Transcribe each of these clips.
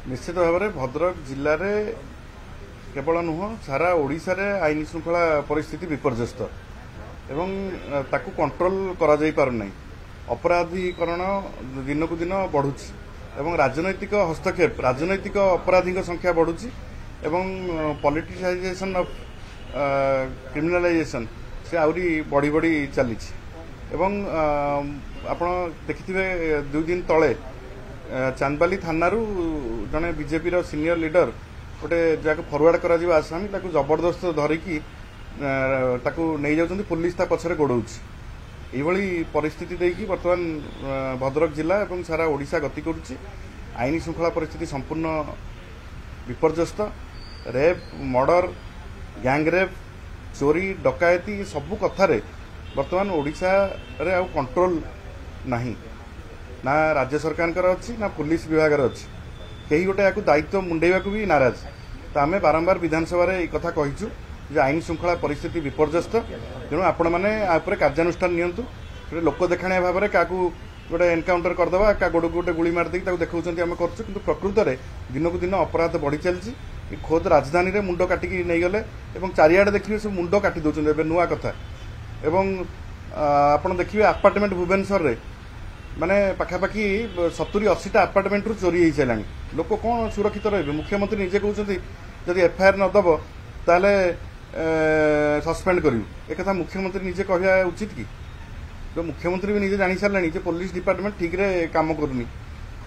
निश्चित भाव में भद्रक जिले में केवल नुह सारा ओडिशा रे आईन श्रृंखला परिस्थिति विपर्यस्त एवं ताकू कंट्रोल करा जाई पार नहीं। अपराधीकरण दिन को दिन बढ़ुची एवं राजनैतिक हस्तक्षेप राजनैतिक अपराधी संख्या बढ़ुची एवं पॉलिटिसाइजेशन ऑफ क्रिमिनलाइजेशन से आउरी बढ़ी बढ़ी चली एवं आपण देखिथिबे 2 दिन तले चांदबाली थानारू जड़े बीजेपी सीनियर लीडर गोटे जगह फरवर्ड करा आसामी ताकू जबरदस्त धरिकी नहीं जाउछन्ती पुलिस ता पछरे गोड़ौछि। एभली परिस्थिति देकी वर्तमान भद्रक जिला एवं सारा ओडिशा गति करुछि। आईन श्रृंखला परिस्थिति संपूर्ण विपर्यस्त। रेप मर्डर गैंगरेप चोरी डकायती सबू कथारे वर्तमान ओडिशा रे आउ कंट्रोल नहीं ना राज्य सरकार अच्छी ना पुलिस विभाग अच्छी कहीं गोटे या दायित्व मुंडेवा भी नाराज। तो आम बारंबार विधानसभा रे कथा कहीचु जे आईन श्रृंखला परिस्थिति विपर्यस्त तेणु आपण मैंने कार्यानुष्ठान नियंतु। लोक देखाणिया भाव में क्या गोटे एनकाउंटर करदे क्या गोड़ को गोटे गुली मारदे देखा आम कर प्रकृत में दिन को दिन अपराध बढ़ी चलती। खोद राजधानी रे मुंड काटिकी नहीं गले चारिआडे देखिए सब मुंड काटी दौरान नुआ कथा। आपड़ देखिए आपार्टमेंट भुवनेश्वर रे माने पाखापाखि 70-80 आपार्टमेंट रू चोरी हो सारा लोक कौन सुरक्षित रहे। मुख्यमंत्री निजे कहते जदि एफआईआर नदब ताले सस्पेंड करू एक मुख्यमंत्री निजे कहवा उचित कि जो मुख्यमंत्री भी निजे जानी सारे पुलिस डिपार्टमेंट ठीक रे काम करूनी।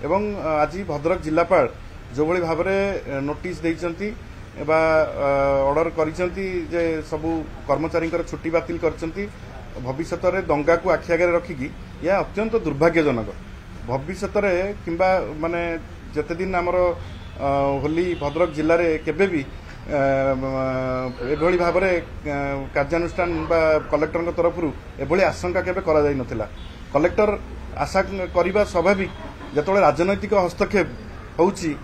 एवं आज भद्रक जिलापाल जो भली भाव में नोटिस देइचंती बा ऑर्डर करिसंती जे सबू कर्मचारी छुट्टी बातिल करचंती भविष्य में दंगा को आखि आगे रखिकी यह अत्यंत दुर्भाग्यजनक। भविष्य में किंबा माने जते दिन आमर होली भद्रक जिले में केबे भी एभली भाव में कार्यानुष्ठान बा कलेक्टर तरफ एभली आशंका केबे करा जाई नथिला। कलेक्टर आशा करबा स्वाभाविक जतले राजनैतिक हस्तक्षेप होउची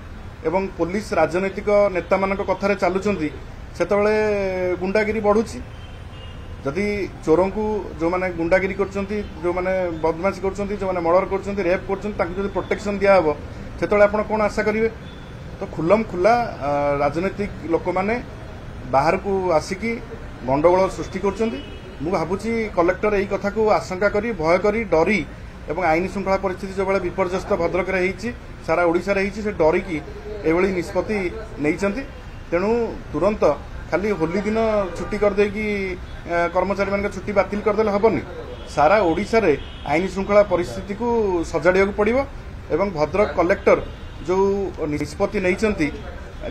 एवं पुलिस राजनैतिक नेता मानक कथारे चालुचंती सेतबेले गुंडागिरी बढ़ुची। जदि चोरों को जो माने गुंडागिरी करचंती जो माने बदमाशी करचंती जो माने मर्डर करचंती रेप करचंती ताकि जदि प्रोटेक्शन दिया हबो सेतबेले आपण कोन आशा करिवे। तो खुल्लम खुला राजनैतिक लोक माने बाहर को आसिकी गंडगोल सृष्टि करचंती। मु भाबुची कलेक्टर एही कथा को आशंका करी भय करी डरी एवं आईन श्रृंखला परिस्थिति जो विपर्यस्त भद्रक रे हेइची सारा ओडिशा रे हेइची से डरिकी एभली निष्पत्ति नैचंती। तेणु तुरंत खाली होली दिन छुट्टी कर देकी कर्मचारी मान छुट्टी बातिल करदे हेबनी। सारा ओडिशा रे आईन श्रृंखला परिस्थिति को सजाड़िया पड़ो एवं भद्रक कलेक्टर जो निष्पत्ति नैचंती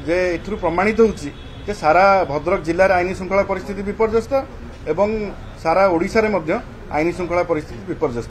जे एथुरु प्रमाणित होउची जे सारा भद्रक जिले में आईन श्रृंखला परिस्थिति विपर्यस्त एवं सारा ओडिशा रे मध्य आईन श्रृंखला परिस्थिति विपर्यस्त।